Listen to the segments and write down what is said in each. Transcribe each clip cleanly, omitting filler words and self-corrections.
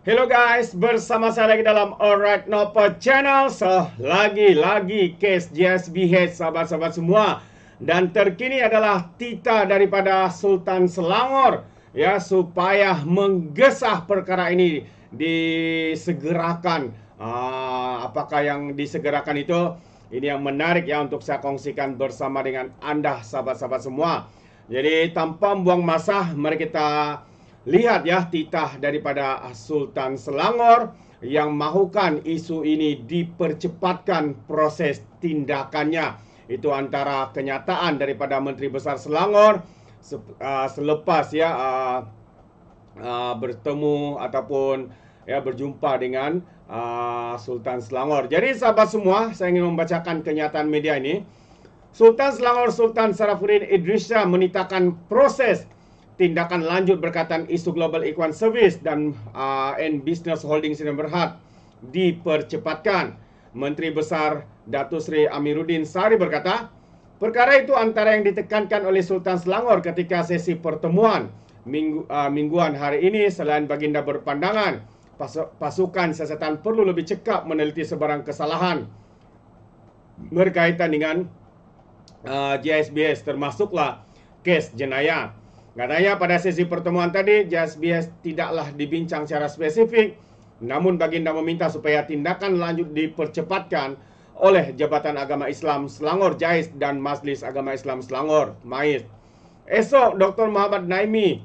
Hello guys, bersama saya lagi dalam Alright Nopo Channel. Lagi-lagi kes JSBH sahabat-sahabat semua. Dan terkini adalah titah daripada Sultan Selangor ya, supaya menggesah perkara ini disegerakan. Apakah yang disegerakan itu? Ini yang menarik ya untuk saya kongsikan bersama dengan Anda sahabat-sahabat semua. Jadi tanpa membuang masa, mari kita lihat ya titah daripada Sultan Selangor yang mahukan isu ini dipercepatkan proses tindakannya. Itu antara kenyataan daripada Menteri Besar Selangor selepas ya bertemu ataupun ya berjumpa dengan Sultan Selangor. Jadi sahabat semua, saya ingin membacakan kenyataan media ini. Sultan Selangor Sultan Sarafuddin Idrisa menitahkan proses tindakan lanjut berkaitan isu Global Equine Service dan Business Holding Sdn Bhd dipercepatkan. Menteri Besar Datuk Seri Amiruddin Sari berkata, perkara itu antara yang ditekankan oleh Sultan Selangor ketika sesi pertemuan mingguan hari ini. Selain baginda berpandangan pasukan siasatan perlu lebih cekap meneliti sebarang kesalahan berkaitan dengan JSBS, termasuklah kes jenayah. Katanya pada sesi pertemuan tadi, JSBS tidaklah dibincang secara spesifik, namun baginda meminta supaya tindakan lanjut dipercepatkan oleh Jabatan Agama Islam Selangor JAIS dan Majlis Agama Islam Selangor MAIS. Esok Dr. Muhammad Naimi,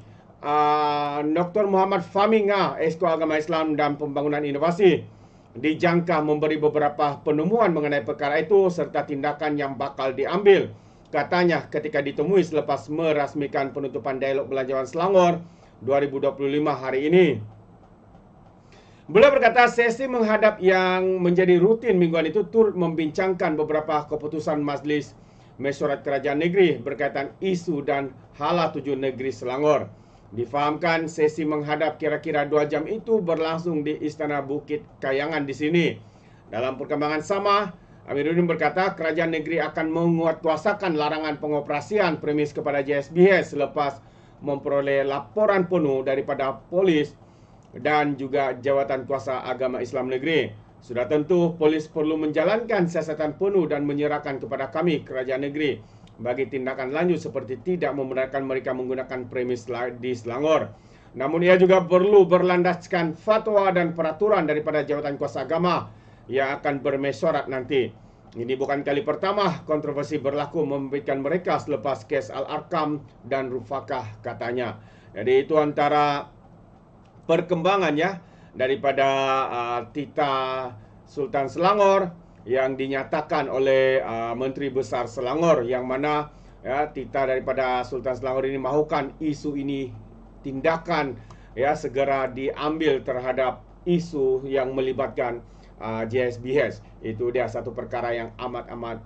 Dr. Muhammad Faminga, Esko Agama Islam dan Pembangunan Inovasi, dijangka memberi beberapa penemuan mengenai perkara itu serta tindakan yang bakal diambil. Katanya ketika ditemui selepas merasmikan penutupan dialog Belanjawan Selangor 2025 hari ini. Beliau berkata sesi menghadap yang menjadi rutin mingguan itu turut membincangkan beberapa keputusan Majlis Mesyuarat Kerajaan Negeri berkaitan isu dan hala tujuan negeri Selangor. Difahamkan sesi menghadap kira-kira 2 jam itu berlangsung di Istana Bukit Kayangan di sini. Dalam perkembangan sama, Amiruddin berkata kerajaan negeri akan menguatkuasakan larangan pengoperasian premis kepada JSBH selepas memperoleh laporan penuh daripada polis dan juga Jawatan Kuasa Agama Islam Negeri. Sudah tentu polis perlu menjalankan siasatan penuh dan menyerahkan kepada kami kerajaan negeri bagi tindakan lanjut seperti tidak membenarkan mereka menggunakan premis di Selangor. Namun ia juga perlu berlandaskan fatwa dan peraturan daripada Jawatan Kuasa Agama yang akan bermesyuarat nanti. Ini bukan kali pertama kontroversi berlaku memberikan mereka selepas kes Al-Arkam dan Rufakah katanya. Jadi itu antara perkembangan ya daripada titah Sultan Selangor yang dinyatakan oleh Menteri Besar Selangor, yang mana ya titah daripada Sultan Selangor ini mahukan isu ini tindakan ya segera diambil terhadap isu yang melibatkan JSBH. Itu dia satu perkara yang amat-amat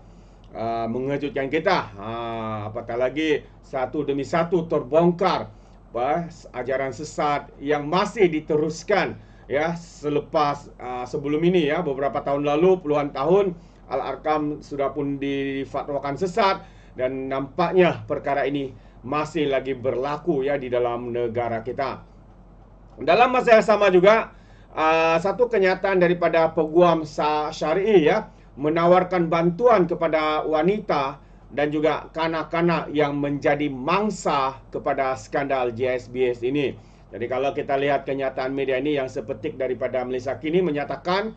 mengejutkan kita. Apatah lagi satu demi satu terbongkar ajaran sesat yang masih diteruskan ya selepas sebelum ini ya, beberapa tahun lalu, puluhan tahun Al-Arkam sudah pun difatwakan sesat dan nampaknya perkara ini masih lagi berlaku ya di dalam negara kita. Dalam masa yang sama juga satu kenyataan daripada Peguam Syari'i ya, menawarkan bantuan kepada wanita dan juga kanak-kanak yang menjadi mangsa kepada skandal JSBS ini. Jadi kalau kita lihat kenyataan media ini yang sepetik daripada Malaysia Kini menyatakan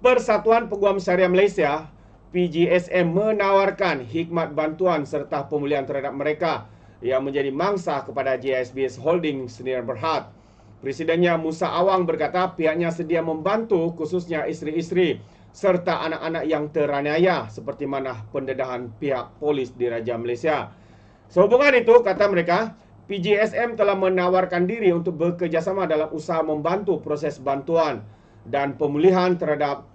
Persatuan Peguam Syariah Malaysia PGSM menawarkan hikmat bantuan serta pemulihan terhadap mereka yang menjadi mangsa kepada JSBS Holding Sdn Bhd. Presidennya Musa Awang berkata pihaknya sedia membantu khususnya isteri-isteri serta anak-anak yang teraniaya seperti mana pendedahan pihak polis di Raja Malaysia. Sehubungan itu, kata mereka, PGSM telah menawarkan diri untuk bekerjasama dalam usaha membantu proses bantuan dan pemulihan terhadap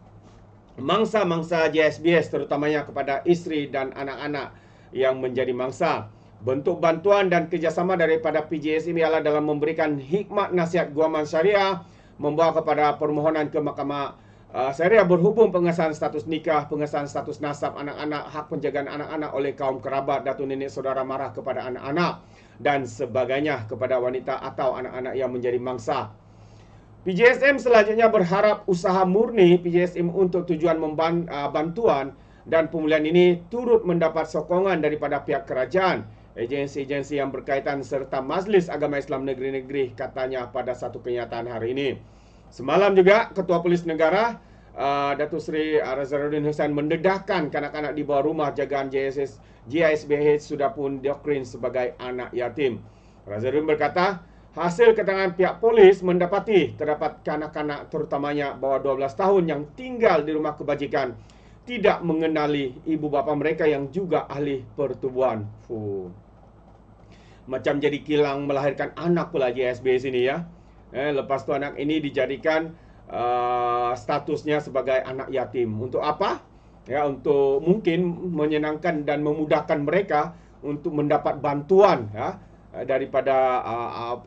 mangsa-mangsa JSBS, terutamanya kepada isteri dan anak-anak yang menjadi mangsa. Bentuk bantuan dan kerjasama daripada PGSM ialah dalam memberikan hikmat nasihat guaman syariah, membawa kepada permohonan ke Mahkamah Syariah berhubung pengesahan status nikah, pengesahan status nasab anak-anak, hak penjagaan anak-anak oleh kaum kerabat, datuk nenek saudara mara kepada anak-anak dan sebagainya kepada wanita atau anak-anak yang menjadi mangsa. PJSM selanjutnya berharap usaha murni PJSM untuk tujuan bantuan dan pemulihan ini turut mendapat sokongan daripada pihak kerajaan, agensi-agensi yang berkaitan serta Majlis Agama Islam Negeri-Negeri, katanya pada satu kenyataan hari ini. Semalam juga Ketua Polis Negara Datuk Seri Razaruddin Hussain mendedahkan kanak-kanak di bawah rumah jagaan JSBH sudah pun diokrin sebagai anak yatim. Razaruddin berkata, hasil keterangan pihak polis mendapati terdapat kanak-kanak terutamanya bawah 12 tahun yang tinggal di rumah kebajikan tidak mengenali ibu bapa mereka yang juga ahli pertubuhan. Macam jadi kilang melahirkan anak pula JSB sini ya. Lepas tu anak ini dijadikan statusnya sebagai anak yatim. Untuk apa? Ya, untuk mungkin menyenangkan dan memudahkan mereka untuk mendapat bantuan ya, daripada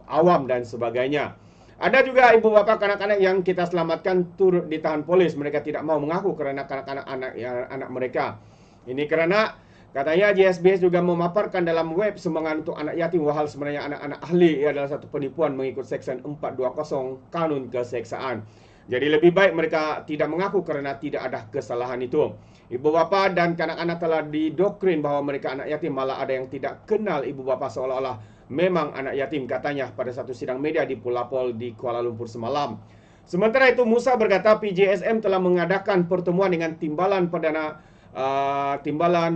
awam dan sebagainya. Ada juga ibu bapa kanak-kanak yang kita selamatkan turut ditahan polis. Mereka tidak mau mengaku kerana kanak-kanak anak mereka. Ini kerana katanya JSBS juga memaparkan dalam web sumbangan untuk anak yatim wahal sebenarnya anak-anak ahli adalah satu penipuan mengikut Seksyen 420 Kanun Keseksaan. Jadi lebih baik mereka tidak mengaku kerana tidak ada kesalahan itu. Ibu bapa dan kanak-kanak telah didoktrin bahawa mereka anak yatim, malah ada yang tidak kenal ibu bapa seolah-olah memang anak yatim, katanya pada satu sidang media di Pulapol di Kuala Lumpur semalam. Sementara itu Musa berkata PJSM telah mengadakan pertemuan dengan timbalan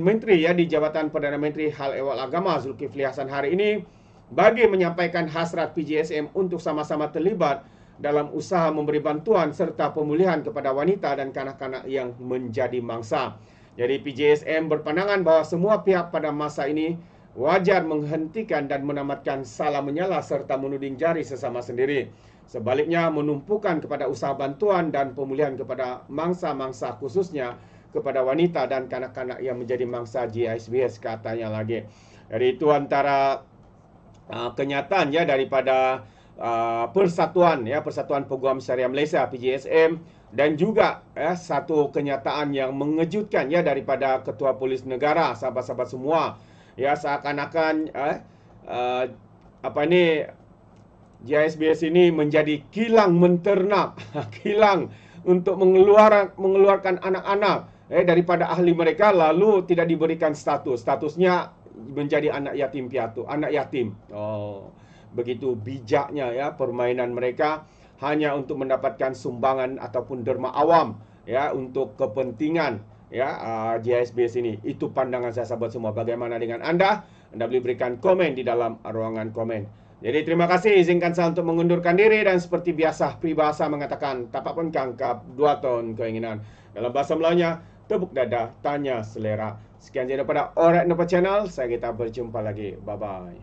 Menteri ya di Jabatan Perdana Menteri Hal Ehwal Agama Zulkifli Hasan hari ini bagi menyampaikan hasrat PJSM untuk sama-sama terlibat dalam usaha memberi bantuan serta pemulihan kepada wanita dan kanak-kanak yang menjadi mangsa. Jadi PJSM berpandangan bahawa semua pihak pada masa ini wajar menghentikan dan menamatkan salah menyala serta menuding jari sesama sendiri. Sebaliknya menumpukan kepada usaha bantuan dan pemulihan kepada mangsa-mangsa, khususnya kepada wanita dan kanak-kanak yang menjadi mangsa JSBS, katanya lagi. Jadi itu antara kenyataan ya daripada Persatuan Peguam Syariah Malaysia PJSM, dan juga satu kenyataan yang mengejutkan ya daripada Ketua Polis Negara, sahabat-sahabat semua. Ya, seakan-akan JSBS ini menjadi kilang menternak, kilang untuk mengeluarkan anak-anak daripada ahli mereka, lalu tidak diberikan statusnya menjadi anak yatim piatu, anak yatim. Begitu bijaknya ya permainan mereka, hanya untuk mendapatkan sumbangan ataupun derma awam ya untuk kepentingan JSBS ini. Itu pandangan saya, sahabat semua. Bagaimana dengan Anda? Anda boleh berikan komen di dalam ruangan komen. Jadi terima kasih, izinkan saya untuk mengundurkan diri, dan seperti biasa peribahasa mengatakan tapak pun kangkap, 2 ton keinginan. Dalam bahasa Melayunya, tepuk dada, tanya selera. Sekian saja daripada Alright Nova Channel. Saya kita berjumpa lagi. Bye bye.